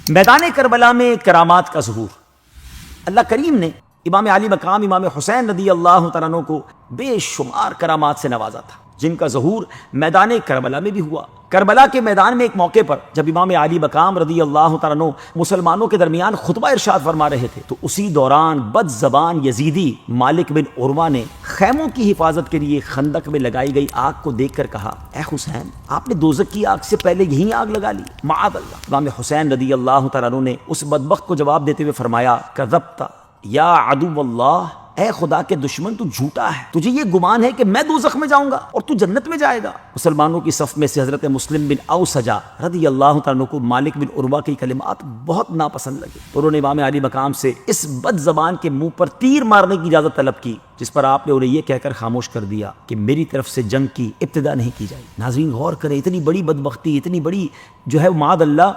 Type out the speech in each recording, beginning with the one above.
میدان کربلا میں کرامات کا ظہور۔ اللہ کریم نے امام علی مقام امام حسین رضی اللہ تعالیٰ عنہ کو بے شمار کرامات سے نوازا تھا، جن کا ظہور میدان کربلا میں بھی ہوا۔ کربلا کے میدان میں ایک موقع پر جب امام علی مقام رضی اللہ تعالیٰ عنہ مسلمانوں کے درمیان خطبہ ارشاد فرما رہے تھے، تو اسی دوران بد زبان یزیدی مالک بن عروہ نے خیموں کی حفاظت کے لیے خندق میں لگائی گئی آگ کو دیکھ کر کہا، اے حسین، آپ نے دوزخ کی آگ سے پہلے یہی آگ لگا لی، معاذ اللہ۔ امام حسین رضی اللہ تعالیٰ عنہ نے اس بدبخت کو جواب دیتے ہوئے فرمایا، کذبت یا عدو اللہ، اے خدا کے دشمن، تو جھوٹا ہے، تجھے یہ گمان ہے کہ میں دوزخ میں جاؤں گا اور تو جنت میں جائے گا۔ مسلمانوں کی صف میں سے حضرت مسلم بن اوسجہ رضی اللہ تعالیٰ عنہ کو مالک بن عروہ کی کلمات بہت ناپسند لگے، تو انہوں نے امام علی مقام سے اس بد زبان کے منہ پر تیر مارنے کی اجازت طلب کی، جس پر آپ نے انہیں یہ کہہ کر خاموش کر دیا کہ میری طرف سے جنگ کی ابتدا نہیں کی جائے۔ ناظرین غور کریں، اتنی بڑی بدبختی، اتنی بڑی جو ہے معاذ اللہ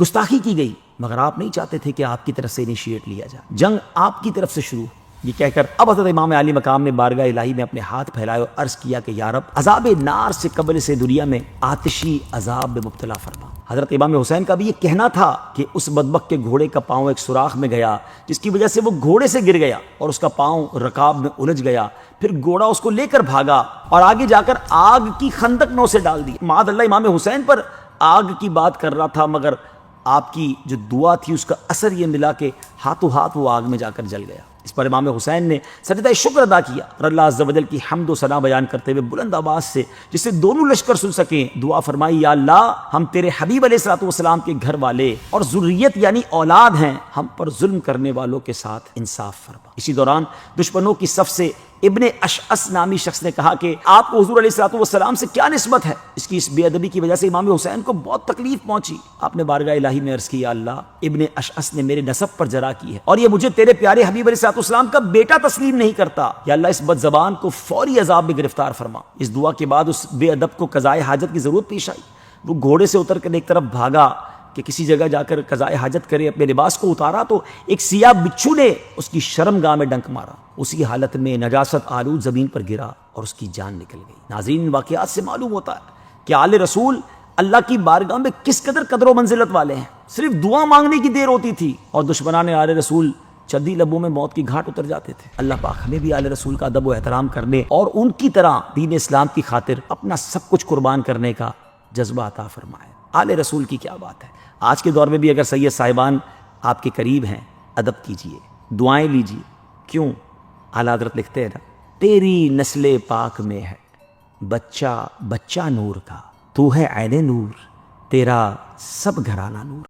گستاخی کی گئی، مگر آپ نہیں چاہتے تھے کہ آپ کی طرف سے انیشیٹ لیا جائے، جنگ آپ کی طرف سے شروع۔ یہ کہہ کر اب حضرت امام علی مقام نے بارگاہ الہی میں اپنے ہاتھ پھیلائے اور عرض کیا کہ یا رب، عذاب نار سے قبل سے دنیا میں آتشی عذاب میں مبتلا فرما۔ حضرت امام حسین کا بھی یہ کہنا تھا کہ اس بدبخت کے گھوڑے کا پاؤں ایک سوراخ میں گیا، جس کی وجہ سے وہ گھوڑے سے گر گیا اور اس کا پاؤں رکاب میں الجھ گیا، پھر گھوڑا اس کو لے کر بھاگا اور آگے جا کر آگ کی خندق میں اسے ڈال دی۔ معاذ اللہ، امام حسین پر آگ کی بات کر رہا تھا، مگر آپ کی جو دعا تھی اس کا اثر یہ ملا کہ ہاتھوں ہاتھ وہ آگ میں جا کر جل گیا۔ اس پر امام حسین نے سجدہ شکر ادا کیا اور اللہ عز و جل کی حمد و ثنا بیان کرتے ہوئے بلند آواز سے، جس سے دونوں لشکر سن سکیں، دعا فرمائی، یا اللہ، ہم تیرے حبیب علیہ الصلوۃ والسلام کے گھر والے اور ذریت یعنی اولاد ہیں، ہم پر ظلم کرنے والوں کے ساتھ انصاف فرما۔ اسی دوران دشمنوں کی صف سے ابن اشعث نامی شخص نے کہا کہ آپ کو حضور علیہ الصلوۃ والسلام سے کیا نسبت ہے؟ اس کی اس بے ادبی کی وجہ سے امام حسین کو بہت تکلیف پہنچی۔ آپ نے بارگاہ الہی میں عرض کیا، اللہ، ابن اشعث نے میرے نسب پر جرح کی ہے اور یہ مجھے تیرے پیارے حبیب علیہ الصلوۃ والسلام کا بیٹا تسلیم نہیں کرتا، یا اللہ اس بد زبان کو فوری عذاب میں گرفتار فرما۔ اس دعا کے بعد اس بے ادب کو قضاء حاجت کی ضرورت پیش آئی، وہ گھوڑے سے اتر کر ایک طرف بھاگا کہ کسی جگہ جا کر قضاء حاجت کرے، اپنے لباس کو اتارا تو ایک سیاہ بچھو نے اس کی شرمگاہ میں ڈنک مارا، اسی حالت میں نجاست آلود زمین پر گرا اور اس کی جان نکل گئی۔ ناظرین، ان واقعات سے معلوم ہوتا ہے کہ آل رسول اللہ کی بارگاہ میں کس قدر و منزلت والے ہیں۔ صرف دعا مانگنے کی دیر ہوتی تھی اور دشمنان آل رسول چندی لبوں میں موت کی گھاٹ اتر جاتے تھے۔ اللہ پاک ہمیں بھی آل رسول کا ادب و احترام کرنے اور ان کی طرح دین اسلام کی خاطر اپنا سب کچھ قربان کرنے کا جذبہ عطا فرمائے۔ آل رسول کی کیا بات ہے۔ آج کے دور میں بھی اگر سید صاحبان آپ کے قریب ہیں، ادب کیجئے، دعائیں لیجئے۔ کیوں؟ اعلیٰ حضرت لکھتے ہیں نا، تیری نسل پاک میں ہے بچہ بچہ نور کا، تو ہے عین نور، تیرا سب گھرانہ نور۔